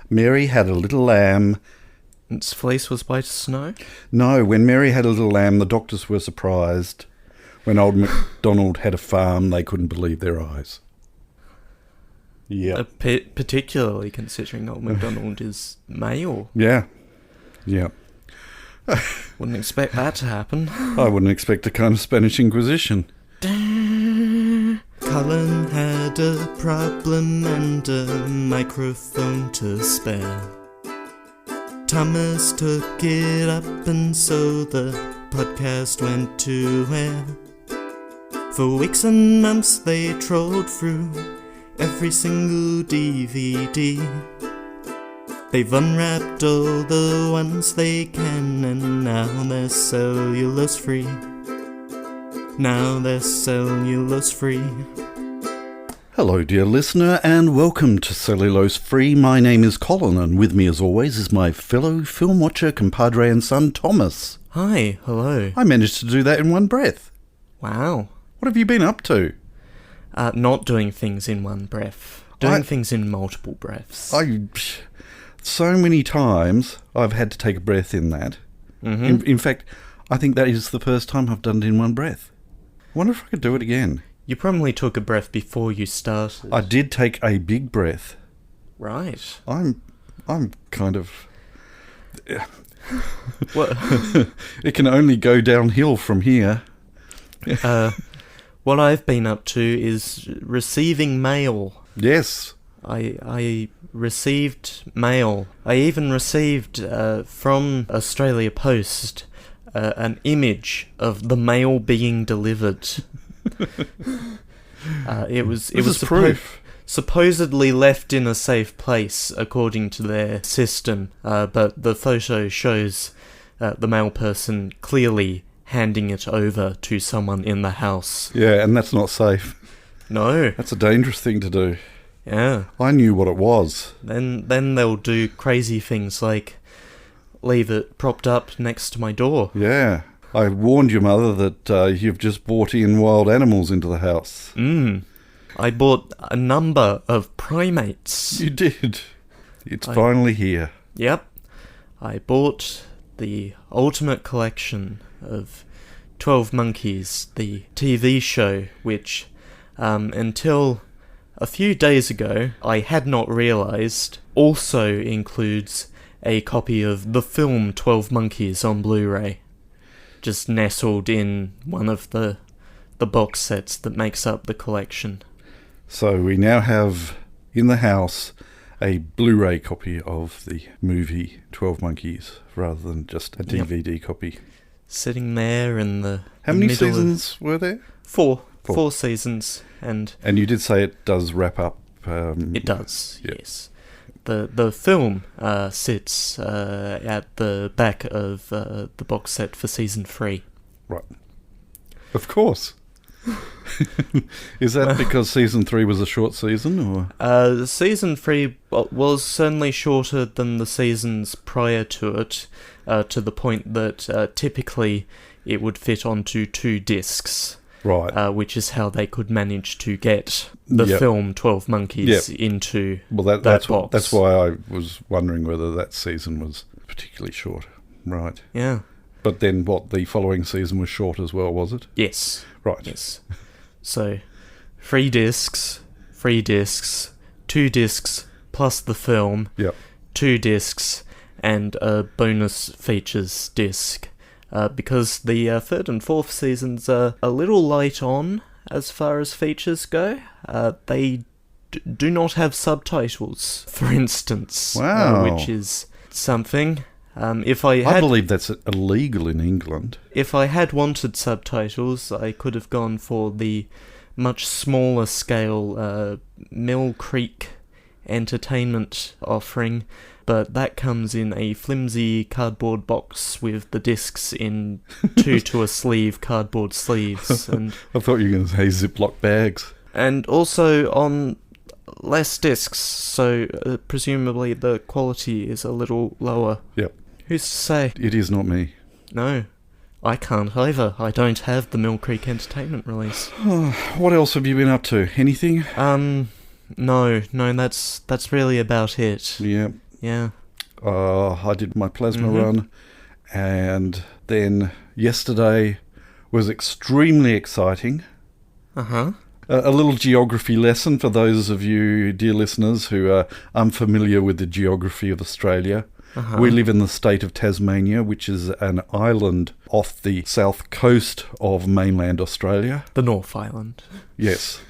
Mary had a little lamb. Its fleece was white as snow? No, when Mary had a little lamb, the doctors were surprised. When old MacDonald had a farm, they couldn't believe their eyes. Yeah. Particularly considering old MacDonald is male. Yeah. Wouldn't expect that to happen. I wouldn't expect a kind of Spanish Inquisition. Colin had a problem and a microphone to spare. Thomas took it up and so the podcast went to air. For weeks and months they trolled through every single DVD. They've unwrapped all the ones they can and now they're cellulose free. Hello, dear listener, and welcome to Cellulose Free. My name is Colin, and with me, as always, is my fellow film watcher, compadre and son, Thomas. Hi, hello. I managed to do that in one breath. Wow. What have you been up to? Not doing things in one breath. Doing things in multiple breaths. So many times I've had to take a breath in that. Mm-hmm. In fact, I think that is the first time I've done it in one breath. I wonder if I could do it again. You probably took a breath before you started. I did take a big breath. Right. I'm kind of... What? It can only go downhill from here. What I've been up to is receiving mail. Yes. I received mail. I even received from Australia Post an image of the mail being delivered. It was proof. Supposedly left in a safe place according to their system, but the photo shows the mail person clearly handing it over to someone in the house. Yeah, and that's not safe. No. That's a dangerous thing to do. Yeah. I knew what it was. Then they'll do crazy things like leave it propped up next to my door. Yeah. I warned your mother that you've just brought in wild animals into the house. I bought a number of primates. You did. It's finally here. Yep. I bought the ultimate collection of 12 Monkeys, the TV show, which until a few days ago I had not realised also includes a copy of the film 12 Monkeys on Blu-ray, just nestled in one of the box sets that makes up the collection. So we now have in the house a Blu-ray copy of the movie 12 Monkeys rather than just a DVD copy. Sitting there in the How many seasons were there? Four seasons. And you did say it does wrap up. It does, yeah. Yes. The film sits at the back of the box set for season 3. Right. Of course. Is that because season 3 was a short season, or? Season 3 was certainly shorter than the seasons prior to it, to the point that typically it would fit onto 2 discs. Right. Which is how they could manage to get the film 12 Monkeys into that box. That's why I was wondering whether that season was particularly short. Right. Yeah. But then the following season was short as well, was it? Yes. Right. Yes. So, 3 discs, 2 discs plus the film, 2 discs, and a bonus features disc. Because the 3rd and 4th seasons are a little light on as far as features go. They do not have subtitles, for instance. Wow. Which is something. I believe that's illegal in England. If I had wanted subtitles, I could have gone for the much smaller scale Mill Creek Entertainment offering, but that comes in a flimsy cardboard box with the discs in 2 to a sleeve cardboard sleeves. And I thought you were going to say Ziploc bags. And also on less discs, so presumably the quality is a little lower. Yep. Who's to say? It is not me. No. I can't either. I don't have the Mill Creek Entertainment release. What else have you been up to? Anything? No, that's really about it. Yeah. Yeah. I did my plasma run, and then yesterday was extremely exciting. Uh-huh. A little geography lesson for those of you, dear listeners, who are unfamiliar with the geography of Australia. Uh-huh. We live in the state of Tasmania, which is an island off the south coast of mainland Australia. The North Island. Yes.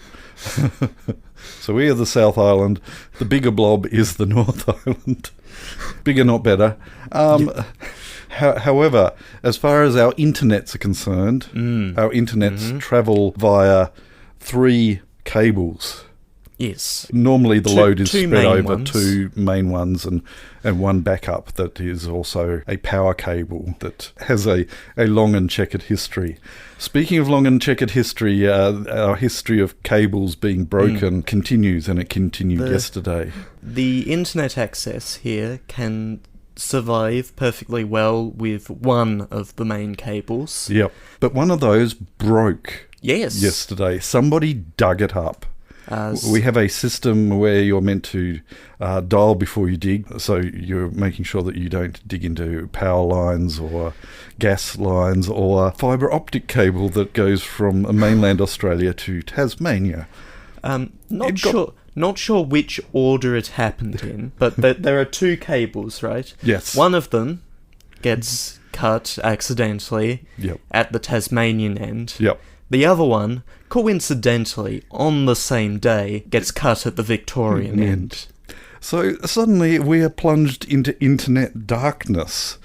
So we are the South Island. The bigger blob is the North Island. Bigger, not better. However, as far as our internets are concerned, our internets travel via 3 cables. Yes. Normally the load is two spread main over ones. 2 main ones and one backup that is also a power cable that has a long and checkered history. Speaking of long and checkered history, our history of cables being broken continues, and it continued yesterday. The internet access here can survive perfectly well with one of the main cables. Yep. But one of those broke Yes. yesterday. Somebody dug it up. We have a system where you're meant to dial before you dig, so you're making sure that you don't dig into power lines or gas lines or fibre optic cable that goes from mainland Australia to Tasmania. Not sure which order it happened in, but there are 2 cables, right? Yes. One of them gets cut accidentally at the Tasmanian end. Yep. The other one, coincidentally, on the same day, gets cut at the Victorian end. So suddenly we are plunged into internet darkness.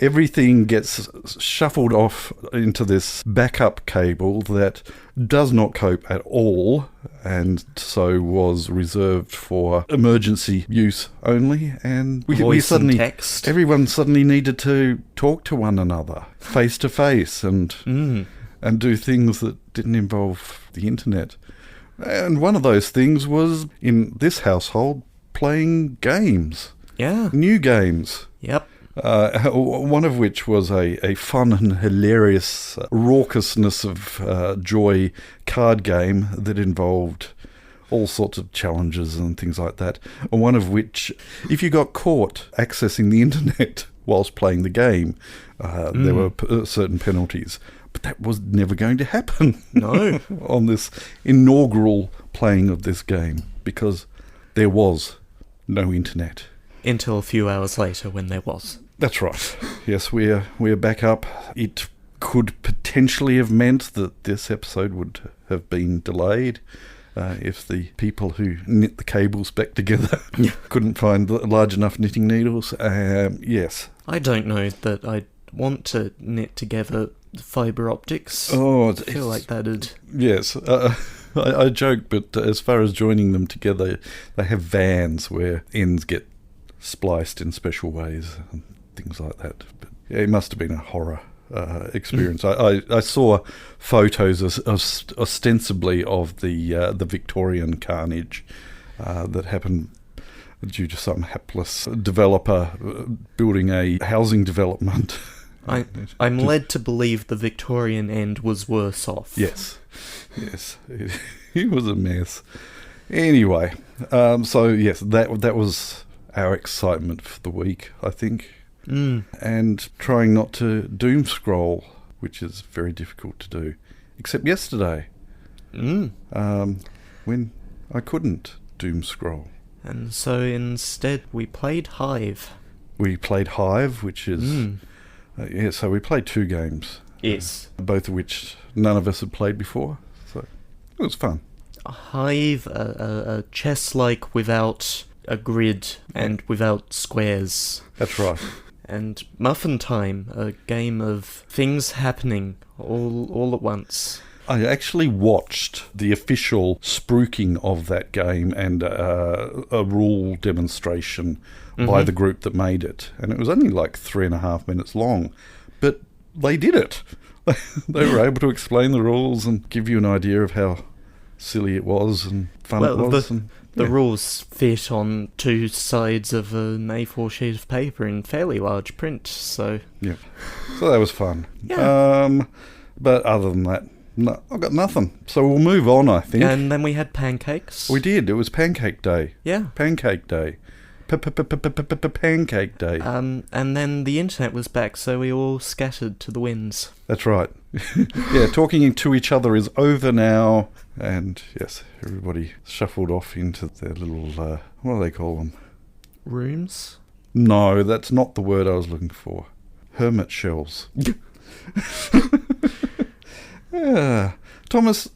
Everything gets shuffled off into this backup cable that does not cope at all, and so was reserved for emergency use only. And we suddenly, text. everyone suddenly needed to talk to one another face to face and do things that didn't involve the internet. And one of those things was, in this household, playing games. Yeah. New games. Yep. One of which was a fun and hilarious raucousness of joy card game that involved all sorts of challenges and things like that. And one of which, if you got caught accessing the internet whilst playing the game, there were certain penalties. But that was never going to happen. No. On this inaugural playing of this game, because there was no internet. Until a few hours later when there was. That's right. Yes, we're back up. It could potentially have meant that this episode would have been delayed if the people who knit the cables back together couldn't find large enough knitting needles. Yes. I don't know that I'd want to knit together fibre optics. Oh, I feel like that'd... Yes. I joke, but as far as joining them together, they have vans where ends get spliced in special ways and things like that. But yeah, it must have been a horror experience. I saw photos ostensibly of the Victorian carnage that happened due to some hapless developer building a housing development. I'm led to believe the Victorian end was worse off. Yes. It was a mess. Anyway, so yes, that was our excitement for the week, I think. And trying not to doom scroll, which is very difficult to do, except yesterday, when I couldn't doom scroll. And so instead we played Hive. We played Hive, which is... so we played 2 games. Yes. Both of which none of us had played before, so it was fun. Hive, a chess-like without a grid and without squares. That's right. And Muffin Time, a game of things happening all at once. I actually watched the official spruiking of that game and a rule demonstration by the group that made it. And it was only like 3.5 minutes long. But they did it. They were able to explain the rules and give you an idea of how silly it was and fun Well, it was. The rules fit on two sides of an A4 sheet of paper in fairly large print, so... Yeah. So that was fun. Yeah. But other than that, no, I've got nothing. So we'll move on, I think. And then we had pancakes. We did. It was Pancake Day. Yeah. Pancake Day. Pancake Day. And then the internet was back, so we all scattered to the winds. That's right. Yeah, talking to each other is over now. And yes, everybody shuffled off into their little, what do they call them? Rooms? No, that's not the word I was looking for. Hermit shells. Yeah. Thomas,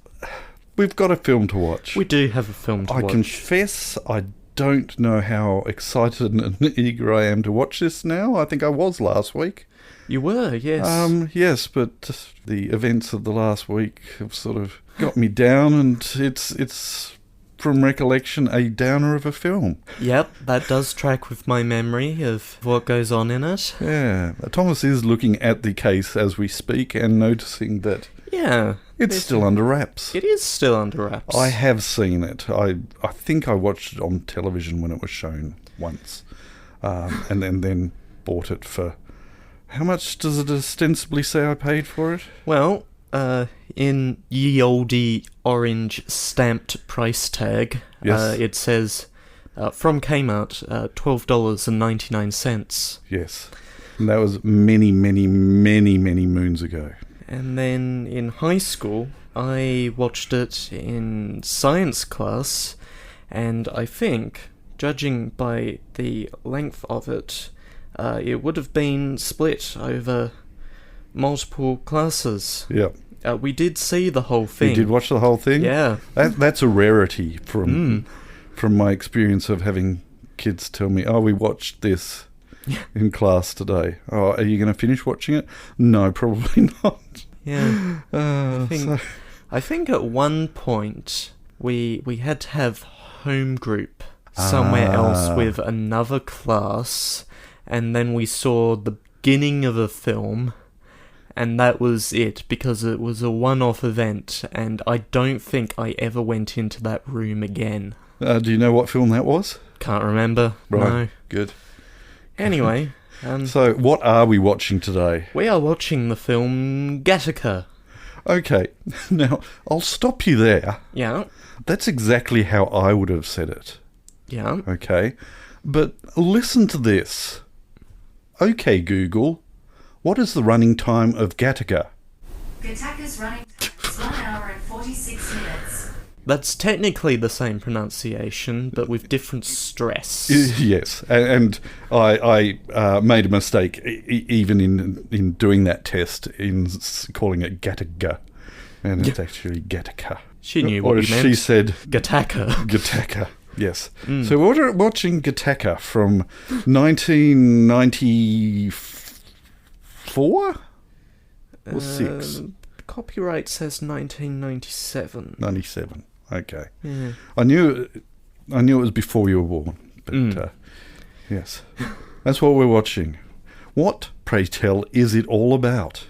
we've got a film to watch. We do have a film to watch. I confess I don't know how excited and eager I am to watch this now. I think I was last week. You were, yes. Yes, but the events of the last week have sort of got me down, and it's from recollection a downer of a film. Yep, that does track with my memory of what goes on in it. Yeah, Thomas is looking at the case as we speak and noticing that it's still under wraps. It is still under wraps. I have seen it. I think I watched it on television when it was shown once, and then bought it for... How much does it ostensibly say I paid for it? Well, in ye olde orange stamped price tag, Yes. it says from Kmart, $12.99. Yes. And that was many, many, many, many moons ago. And then in high school, I watched it in science class, and I think, judging by the length of it, it would have been split over multiple classes. Yep. We did see the whole thing. You did watch the whole thing? Yeah. That's a rarity from my experience of having kids tell me, we watched this in class today. Oh, are you going to finish watching it? No, probably not. Yeah. I think at one point we had to have home group somewhere else with another class, and then we saw the beginning of a film, and that was it, because it was a one-off event, and I don't think I ever went into that room again. Do you know what film that was? Can't remember. Right. No. Good. Anyway. So, what are we watching today? We are watching the film GATTACA. Okay. Now, I'll stop you there. Yeah. That's exactly how I would have said it. Yeah. Okay. But listen to this. Okay, Google. What is the running time of GATTACA? GATTACA's running time is 1 hour and 46 minutes. That's technically the same pronunciation, but with different stress. Yes, and I made a mistake even in doing that test in calling it GATTACA, and it's actually GATTACA. She knew what you meant. She said GATTACA. GATTACA, yes. So we're watching GATTACA from 1994 or 6? Copyright says 1997. 97. Okay. Yeah. I knew it was before you were born, but yes, that's what we're watching. What, pray tell, is it all about?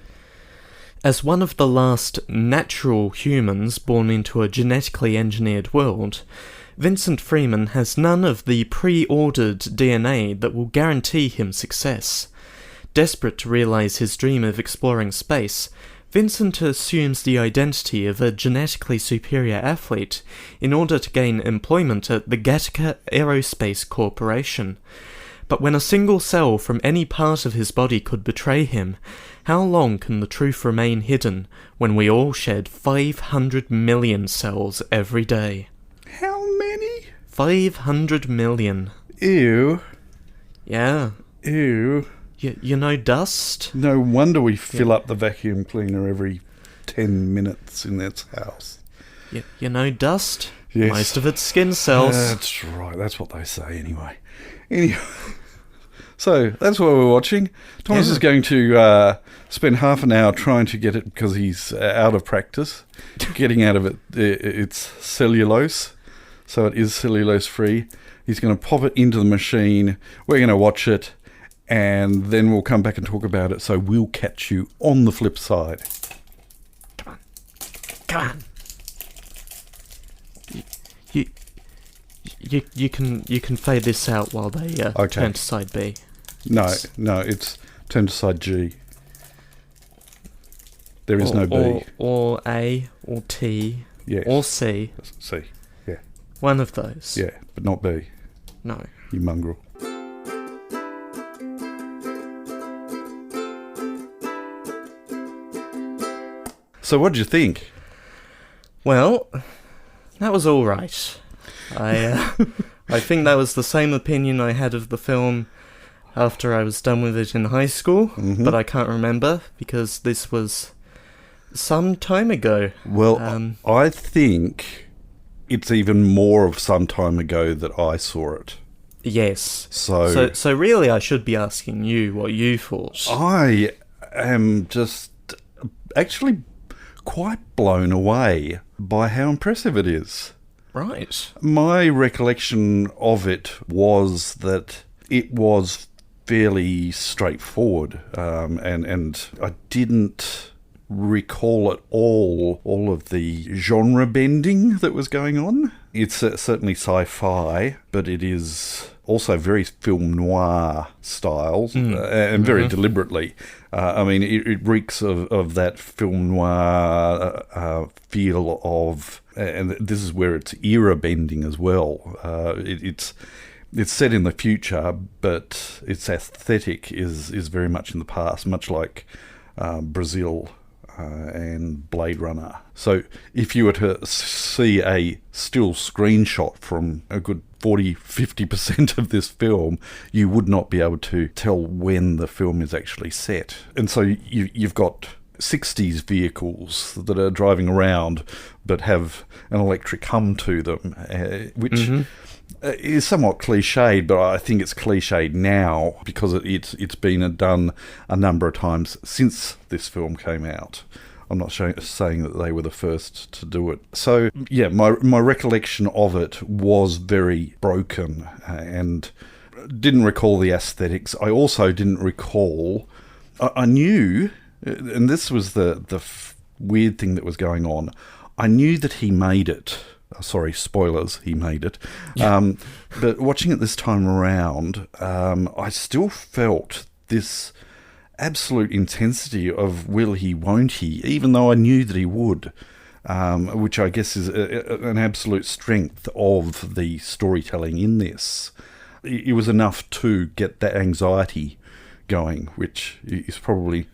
As one of the last natural humans born into a genetically engineered world, Vincent Freeman has none of the pre-ordered DNA that will guarantee him success. Desperate to realize his dream of exploring space, Vincent assumes the identity of a genetically superior athlete in order to gain employment at the GATTACA Aerospace Corporation. But when a single cell from any part of his body could betray him, how long can the truth remain hidden when we all shed 500 million cells every day? How many? 500 million. Ew. Yeah. Ew. You know dust? No wonder we fill up the vacuum cleaner every 10 minutes in its house. You know dust? Yes. Most of it's skin cells. That's right. That's what they say anyway. Anyway, so that's what we're watching. Thomas is going to spend half an hour trying to get it, because he's out of practice, getting out of it. It's cellulose, so it is cellulose free. He's going to pop it into the machine. We're going to watch it, and then we'll come back and talk about it. So we'll catch you on the flip side. Come on. You can fade this out while they turn to side B. No, it's turn to side G. There is no B. Or A, or T, Yes. or C. C, yeah. One of those. Yeah, but not B. No. You mongrel. So what did you think? Well, that was all right. I think that was the same opinion I had of the film after I was done with it in high school, but I can't remember because this was some time ago. Well, I think it's even more of some time ago that I saw it. Yes. So really I should be asking you what you thought. I am just actually quite blown away by how impressive it is. Right. My recollection of it was that it was fairly straightforward, and I didn't recall at all of the genre bending that was going on. It's certainly sci-fi, but it is also very film noir styles, and very deliberately. I mean, it reeks of that film noir feel of, and this is where it's era bending as well. It's set in the future, but its aesthetic is very much in the past, much like Brazil and Blade Runner. So if you were to see a still screenshot from a good 40-50% of this film, you would not be able to tell when the film is actually set. And so you've got 60s vehicles that are driving around but have an electric hum to them, which is somewhat cliched, but I think it's cliched now because it's been done a number of times since this film came out. I'm not saying that they were the first to do it. So, yeah, my recollection of it was very broken and didn't recall the aesthetics. I also didn't recall... I knew, and this was the weird thing that was going on, I knew that he made it. Sorry, spoilers, he made it. But watching it this time around, I still felt this absolute intensity of will he, won't he, even though I knew that he would, which I guess is an absolute strength of the storytelling in this. It was enough to get that anxiety going, which is probably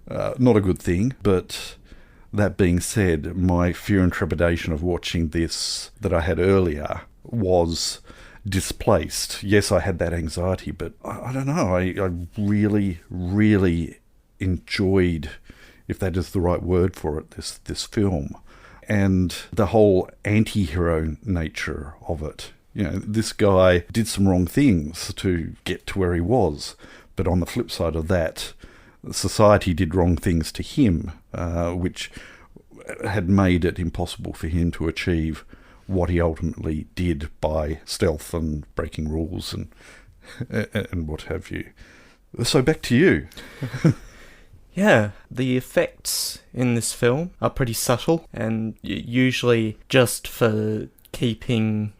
not a good thing, but... That being said, my fear and trepidation of watching this that I had earlier was displaced. Yes, I had that anxiety, but I don't know, I really, really enjoyed, if that is the right word for it, this film. And the whole anti-hero nature of it. You know, this guy did some wrong things to get to where he was, but on the flip side of that, society did wrong things to him, which had made it impossible for him to achieve what he ultimately did by stealth and breaking rules and what have you. So back to you. Yeah, the effects in this film are pretty subtle and usually just for keeping...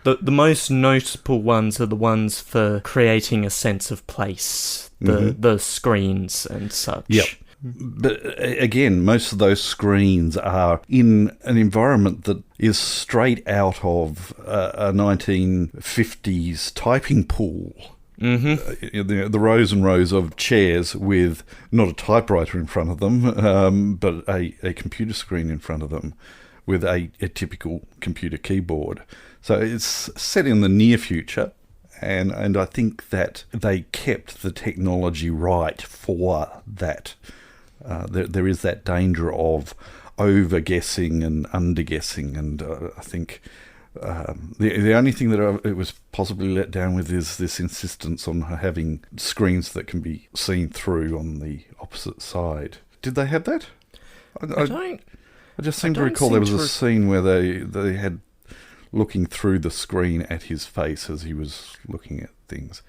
The most notable ones are the ones for creating a sense of place, the screens and such. Yep. But again, most of those screens are in an environment that is straight out of a 1950s typing pool. The rows and rows of chairs with not a typewriter in front of them, but a computer screen in front of them with a typical computer keyboard. So it's set in the near future, and I think that they kept the technology right for that. There is that danger of over-guessing and under-guessing, and I think the only thing that it was possibly let down with is this insistence on having screens that can be seen through on the opposite side. Did they have that? I just seem to recall there was a scene where they had looking through the screen at his face as he was looking at things.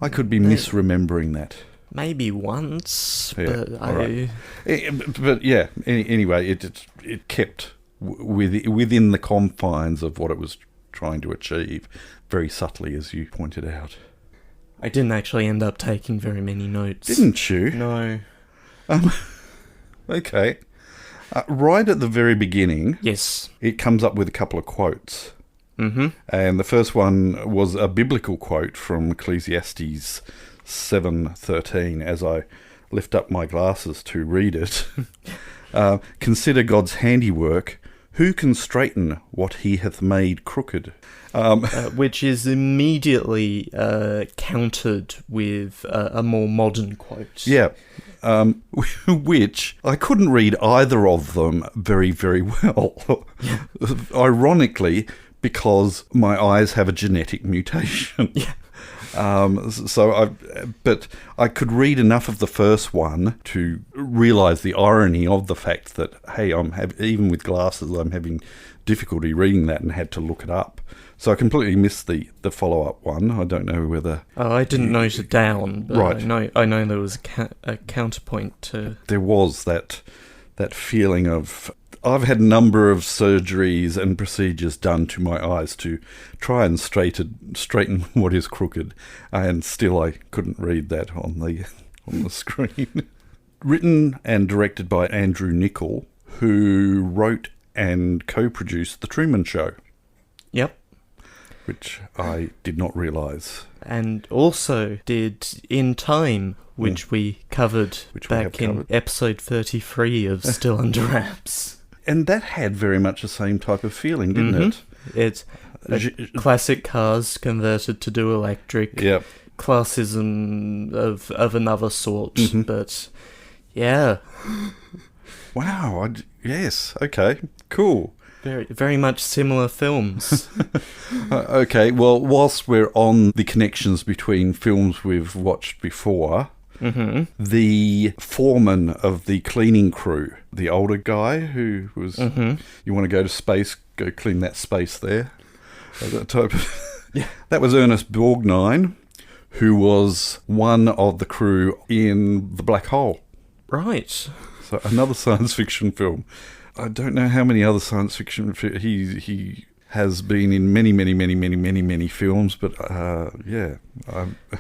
I could be misremembering that. Maybe once, yeah, but right. But yeah, anyway, it kept within the confines of what it was trying to achieve, very subtly, as you pointed out. I didn't actually end up taking very many notes. Didn't you? No. Okay. Right at the very beginning, Yes. it comes up with a couple of quotes. Mm-hmm. And the first one was a biblical quote from Ecclesiastes 7:13. As I lift up my glasses to read it, consider God's handiwork. Who can straighten what he hath made crooked? Which is immediately countered with a more modern quote. Yeah. Which I couldn't read either of them very, very well. Ironically, because my eyes have a genetic mutation. Yeah. But I could read enough of the first one to realise the irony of the fact that, hey, even with glasses, I'm having difficulty reading that and had to look it up. So I completely missed the follow-up one. I don't know whether... Oh, I didn't note it down, but right. I know there was a counterpoint to... There was that feeling of... I've had a number of surgeries and procedures done to my eyes to try and straighten what is crooked, and still I couldn't read that on the screen. Written and directed by Andrew Niccol, who wrote and co-produced The Truman Show. Yep. Which I did not realise. And also did In Time, which we covered back in episode 33 of Still Under Wraps. And that had very much the same type of feeling, didn't it? It's classic cars converted to do electric. Yep. Classism of another sort, but yeah. Wow. Yes. Okay. Cool. Very, very much similar films. Okay. Well, whilst we're on the connections between films we've watched before. The foreman of the cleaning crew, the older guy who was, you want to go to space, go clean that space there. That type of, that was Ernest Borgnine, who was one of the crew in The Black Hole. Right. So another science fiction film. I don't know how many other science fiction he has been in many films, but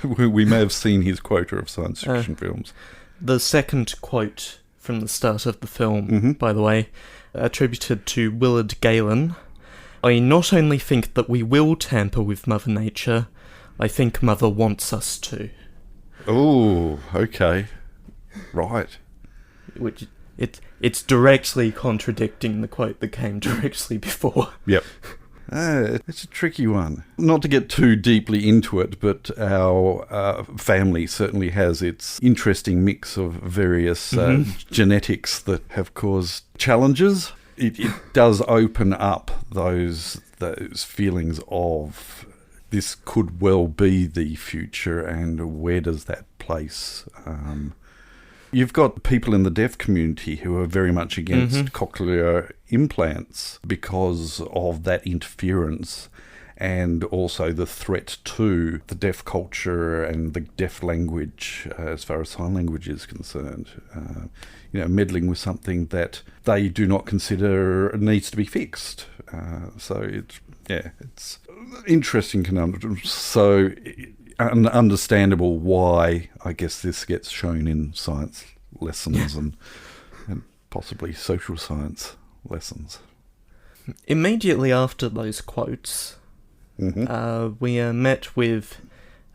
we may have seen his quota of science fiction films. The second quote from the start of the film, by the way, attributed to Willard Galen. I not only think that we will tamper with Mother Nature, I think Mother wants us to. Oh, okay. Right. Which it's directly contradicting the quote that came directly before. Yep. It's a tricky one. Not to get too deeply into it, but our family certainly has its interesting mix of various genetics that have caused challenges. It does open up those feelings of this could well be the future, and where does that place? You've got people in the deaf community who are very much against cochlear implants because of that interference, and also the threat to the deaf culture and the deaf language as far as sign language is concerned. Meddling with something that they do not consider needs to be fixed. So it's interesting conundrum. So understandable why I guess this gets shown in science lessons and possibly social science lessons. Immediately after those quotes, we are met with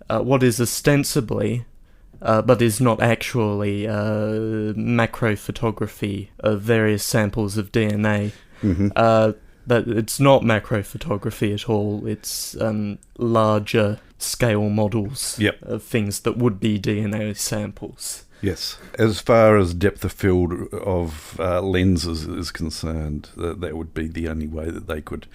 what is ostensibly, but is not actually, macrophotography of various samples of DNA. That it's not macrophotography at all. It's larger scale models of things that would be DNA samples. Yes. As far as depth of field of lenses is concerned, that would be the only way that they could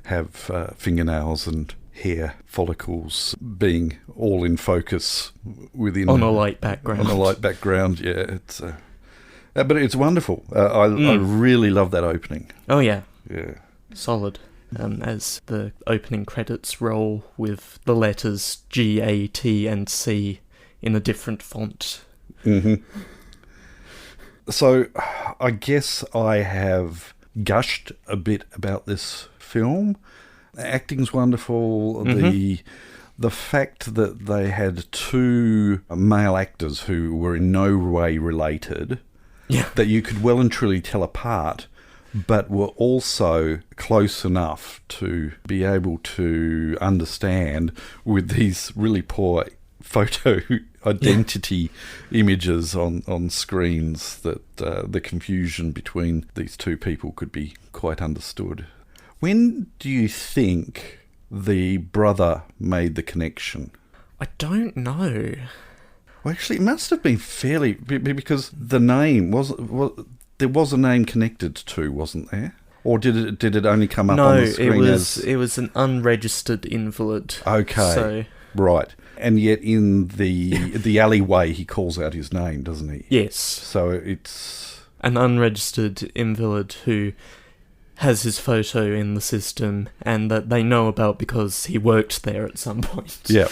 have fingernails and hair follicles being all in focus within... On a light background. On a light background, yeah. It's, but it's wonderful. I really love that opening. Oh, yeah. Yeah. Solid. As the opening credits roll with the letters G, A, T and C in a different font. So I guess I have gushed a bit about this film. Acting's wonderful. The fact that they had two male actors who were in no way related, that you could well and truly tell apart, but were also close enough to be able to understand with these really poor photo identity images on screens that the confusion between these two people could be quite understood. When do you think the brother made the connection? I don't know. Well, actually, it must have been fairly... because the name there was a name connected to, wasn't there? Or did it only come up on the screen it was an unregistered invalid. Okay, So, right. And yet in the alleyway he calls out his name, doesn't he? yes. So it's... An unregistered invalid who has his photo in the system and that they know about because he worked there at some point. Yeah.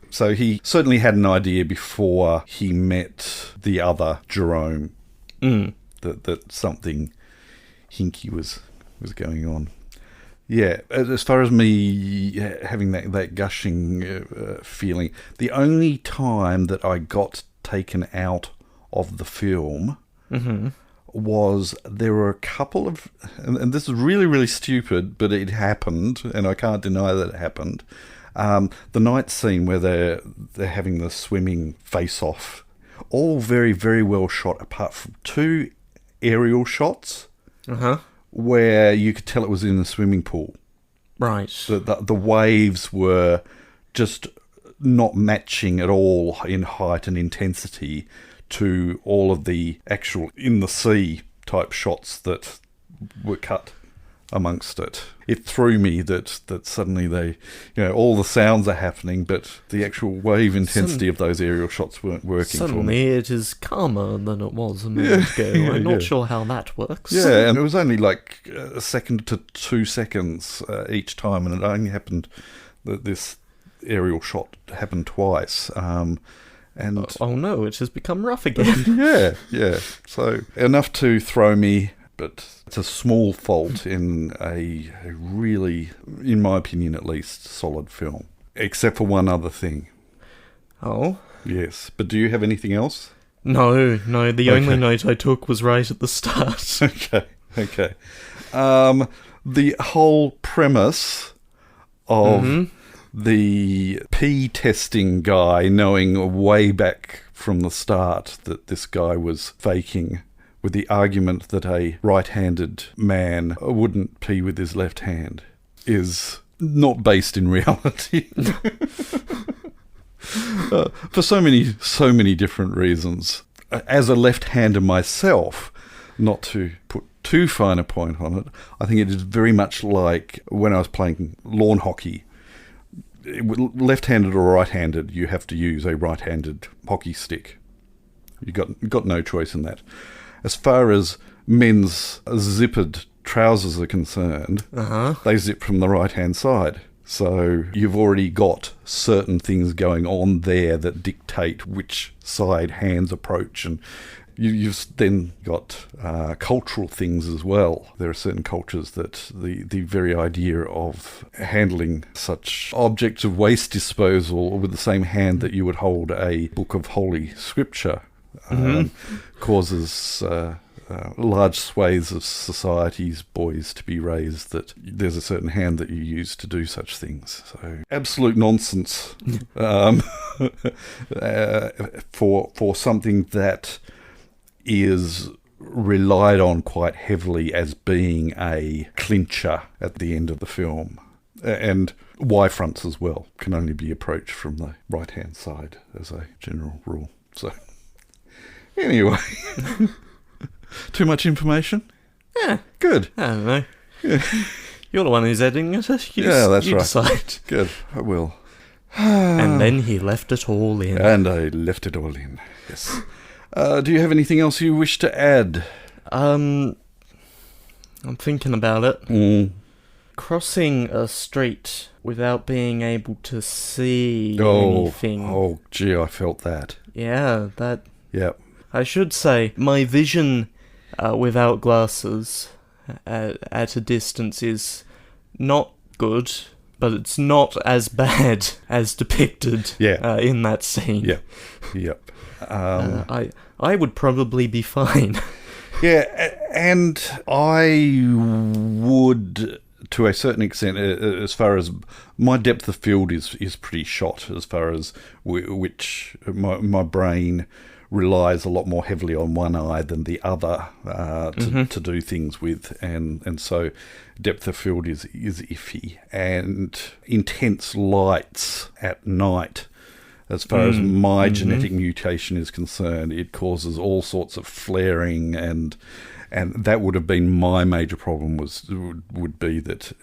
So he certainly had an idea before he met the other Jerome that something hinky was going on. Yeah, as far as me having that gushing feeling, the only time that I got taken out of the film was there were a couple of, and this is really, really stupid, but it happened, and I can't deny that it happened. The night scene where they're having the swimming face-off, all very, very well shot, apart from two aerial shots where you could tell it was in a swimming pool. Right. The waves were just not matching at all in height and intensity to all of the actual in the sea type shots that were cut amongst it. It threw me that suddenly they, all the sounds are happening, but the actual wave intensity of those aerial shots weren't working for me. Suddenly it is calmer than it was a minute ago. I'm not sure how that works. Yeah, and it was only like a second to 2 seconds each time, and it only happened that this aerial shot happened twice. And oh no, it has become rough again. yeah. So enough to throw me, but it's a small fault in a really, in my opinion at least, solid film. Except for one other thing. Oh? Yes, but do you have anything else? No, the only note I took was right at the start. Okay. The whole premise of the pee testing guy knowing way back from the start that this guy was faking, with the argument that a right-handed man wouldn't pee with his left hand, is not based in reality. For so many different reasons. As a left-hander myself, not to put too fine a point on it, I think it is very much like when I was playing lawn hockey. Left-handed or right-handed, you have to use a right-handed hockey stick. You got no choice in that. As far as men's zippered trousers are concerned, they zip from the right-hand side. So you've already got certain things going on there that dictate which side hands approach, and you've then got cultural things as well. There are certain cultures that the very idea of handling such objects of waste disposal with the same hand that you would hold a book of holy scripture causes large swathes of society's boys to be raised that there's a certain hand that you use to do such things. So absolute nonsense for something that is relied on quite heavily as being a clincher at the end of the film. And Y-fronts as well can only be approached from the right-hand side as a general rule. So anyway, too much information? Yeah. Good. I don't know. Yeah. You're the one who's editing it. That's right. Decide. Good, I will. And then he left it all in. And I left it all in, yes. Do you have anything else you wish to add? I'm thinking about it. Crossing a street without being able to see anything. Oh, gee, I felt that. Yeah, that... Yep. I should say, my vision without glasses at a distance is not good, but it's not as bad as depicted in that scene. Yeah, yep. I would probably be fine. Yeah, and I would, to a certain extent, as far as my depth of field is pretty shot, as far as which my brain relies a lot more heavily on one eye than the other to do things with, and so depth of field is iffy, and intense lights at night. As far as my genetic mutation is concerned, it causes all sorts of flaring, and that would have been my major problem. Would be that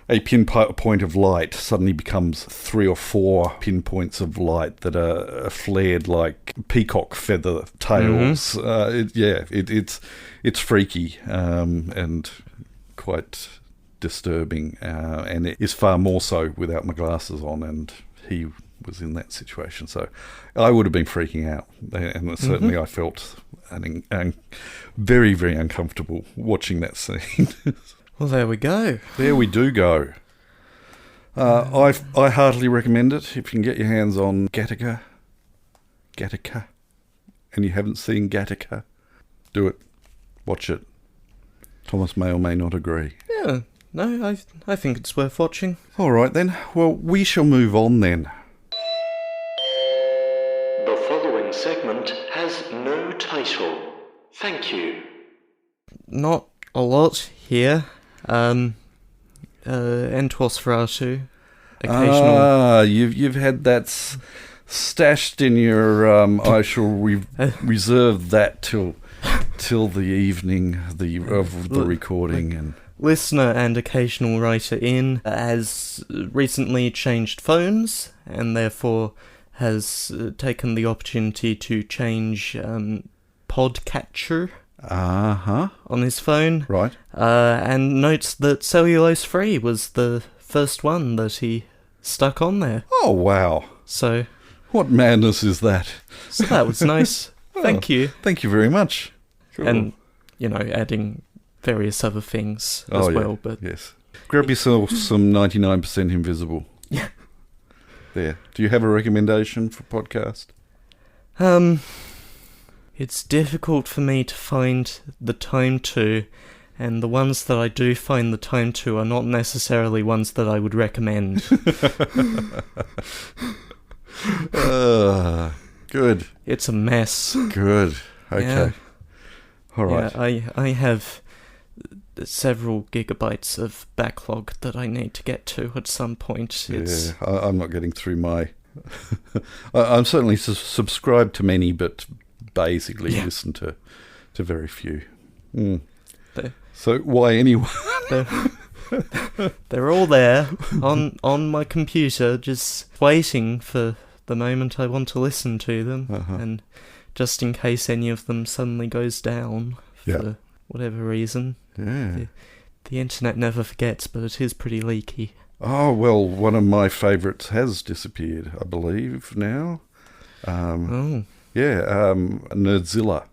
a pinpoint of light suddenly becomes 3 or 4 pinpoints of light that are flared like peacock feather tails. It's freaky and quite disturbing, and it is far more so without my glasses on, and he was in that situation, so I would have been freaking out, and certainly I felt very, very uncomfortable watching that scene. Well, there we go. There we do go. I heartily recommend it if you can get your hands on GATTACA, and you haven't seen GATTACA, do it. Watch it. Thomas may or may not agree. Yeah. No, I think it's worth watching. All right, then. Well, we shall move on, then. The following segment has no title. Thank you. Not a lot here. Entwosferatu. Occasional. You've had that stashed in your. I shall reserve that till the evening of the recording and. Listener and occasional writer has recently changed phones, and therefore has taken the opportunity to change podcatcher on his phone. Right. And notes that Cellulose Free was the first one that he stuck on there. Oh, wow. So... what madness is that? So that was nice. Thank you. Thank you very much. Cool. And, adding various other things as well. But yes. Grab yourself some 99% Invisible. Yeah. There. Do you have a recommendation for podcast? It's difficult for me to find the time to, and the ones that I do find the time to are not necessarily ones that I would recommend. Good. It's a mess. Good. Okay. Yeah. All right. Yeah, I have several gigabytes of backlog that I need to get to at some point. I'm not getting through my... I'm certainly subscribed to many, but basically listen to very few. So why anyone? They're all there on my computer, just waiting for the moment I want to listen to them, and just in case any of them suddenly goes down for whatever reason. Yeah. The internet never forgets, but it is pretty leaky. Oh, well, one of my favourites has disappeared, I believe, now. Nerdzilla.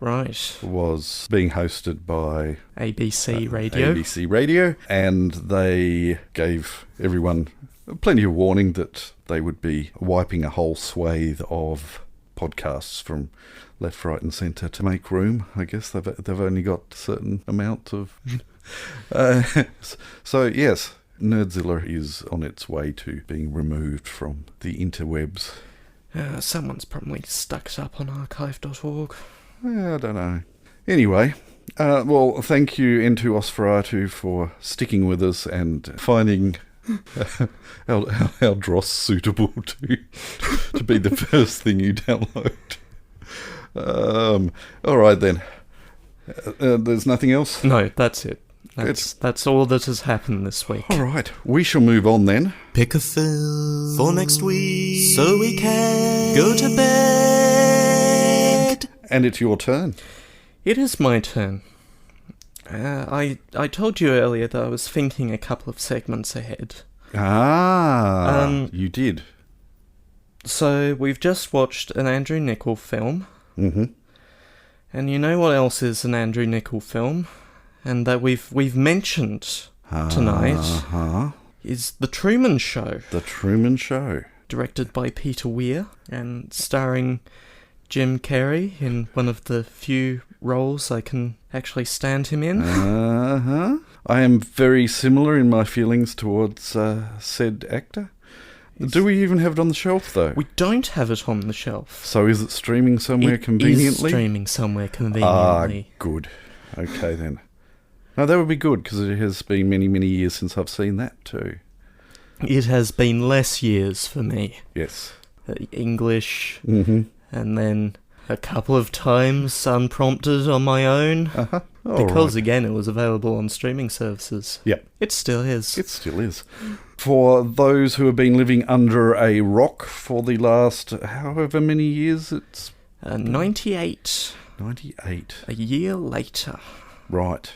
Right. Was being hosted by ABC Radio. And they gave everyone plenty of warning that they would be wiping a whole swathe of podcasts from left, right and centre to make room. I guess they've only got a certain amount of... so, yes, Nerdzilla is on its way to being removed from the interwebs. Someone's probably stuck it up on archive.org. I don't know. Anyway, well, thank you, Entwosferatu, for sticking with us and finding our dross suitable to be the first thing you download. All right, then. There's nothing else? No, that's it. That's all that has happened this week. All right, we shall move on then. Pick a film for next week so we can go to bed. And it's your turn. It is my turn. I told you earlier that I was thinking a couple of segments ahead. You did. So we've just watched an Andrew Niccol film. Mm-hmm. And you know what else is an Andrew Niccol film, and that we've mentioned tonight, is The Truman Show. The Truman Show. Directed by Peter Weir, and starring Jim Carrey in one of the few roles I can actually stand him in. I am very similar in my feelings towards said actor. Do we even have it on the shelf, though? We don't have it on the shelf. So is it streaming somewhere conveniently? It is streaming somewhere conveniently. Good. Okay, then. No, that would be good, because it has been many, many years since I've seen that, too. It has been less years for me. Yes. English, and then a couple of times unprompted on my own. Because, again, it was available on streaming services. Yep. It still is. It still is. For those who have been living under a rock for the last however many years, it's... 98. 98. A year later. Right.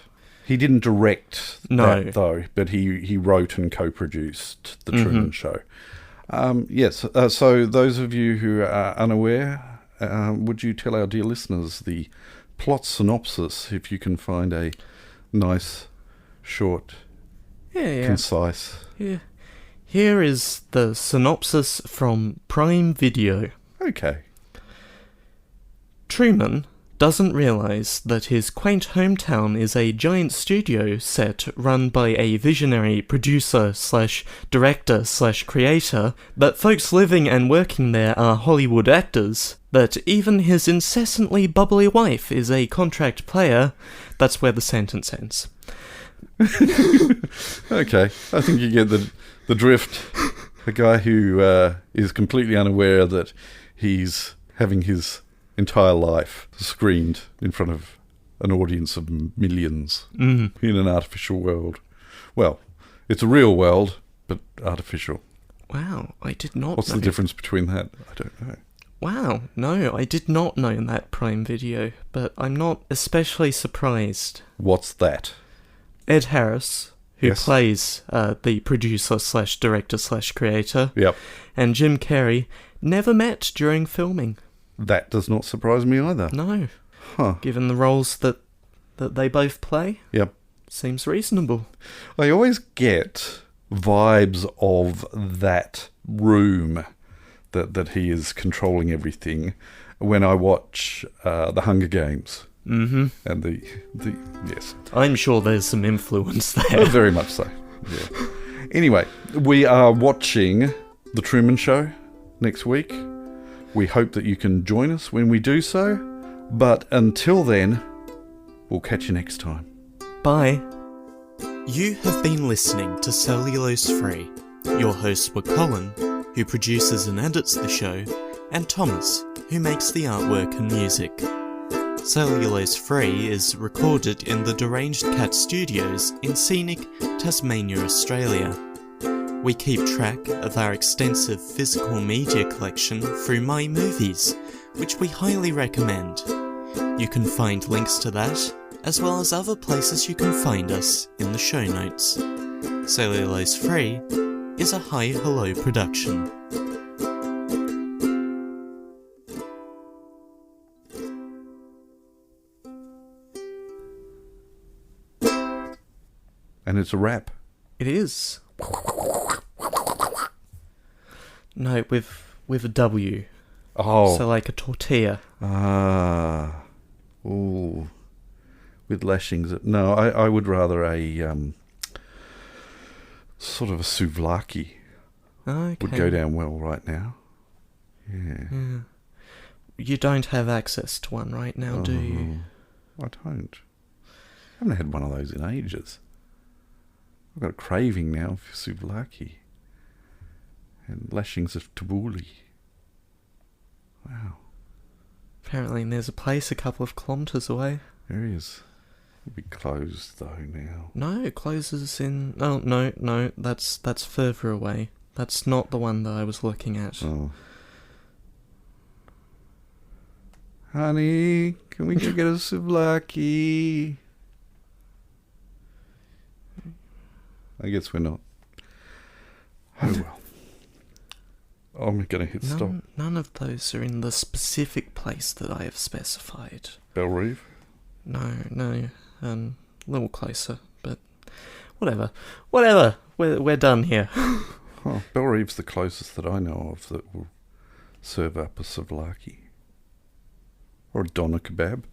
He didn't direct that, though, but he wrote and co-produced The Truman Show. Yes, so those of you who are unaware, would you tell our dear listeners the plot synopsis, if you can find a nice, short, concise... Yeah. Here is the synopsis from Prime Video. Okay. Truman doesn't realise that his quaint hometown is a giant studio set run by a visionary producer/director/creator, that folks living and working there are Hollywood actors, that even his incessantly bubbly wife is a contract player. That's where the sentence ends. Okay, I think you get the drift. A guy who is completely unaware that he's having his entire life screened in front of an audience of millions in an artificial world. Well, it's a real world, but artificial. Wow, I did not What's know. the difference between that? I don't know. Wow, no, I did not know that Prime Video, but I'm not especially surprised. What's that? Ed Harris, who plays the producer/director/creator, and Jim Carrey never met during filming. That does not surprise me either. No. Huh. Given the roles that they both play. Yep. Seems reasonable. I always get vibes of that room that he is controlling everything when I watch The Hunger Games. And the yes. I'm sure there's some influence there. Oh, very much so. Yeah. Anyway, we are watching The Truman Show next week. We hope that you can join us when we do so. But until then, we'll catch you next time. Bye. You have been listening to Cellulose Free. Your hosts were Colin, who produces and edits the show, and Thomas, who makes the artwork and music. Cellulose Free is recorded in the Deranged Cat Studios in scenic Tasmania, Australia. We keep track of our extensive physical media collection through My Movies, which we highly recommend. You can find links to that, as well as other places you can find us, in the show notes. Cellulose Free is a Hi Hello production. And it's a wrap. It is. No, with a W. Oh. So like a tortilla. Ah. Ooh. With lashings. No, I would rather a sort of a souvlaki. Okay. Would go down well right now. Yeah. You don't have access to one right now, do you? I don't. I haven't had one of those in ages. I've got a craving now for souvlaki. And lashings of tabbouleh. Wow. Apparently there's a place a couple of kilometres away. There is. It'll be closed though now. No, it closes in... Oh, no, that's further away. That's not the one that I was looking at. Oh. Honey, can we go get a souvlaki? I guess we're not. Oh well. I'm going to hit stop. None of those are in the specific place that I have specified. Belrive? No, a little closer, but whatever. We're done here. Oh, Belrive's the closest that I know of that will serve up a souvlaki. Or a doner kebab,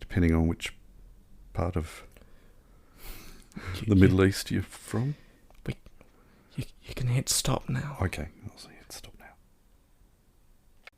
depending on which part of the Middle East you're from. You can hit stop now. Okay, I'll see. Hit stop.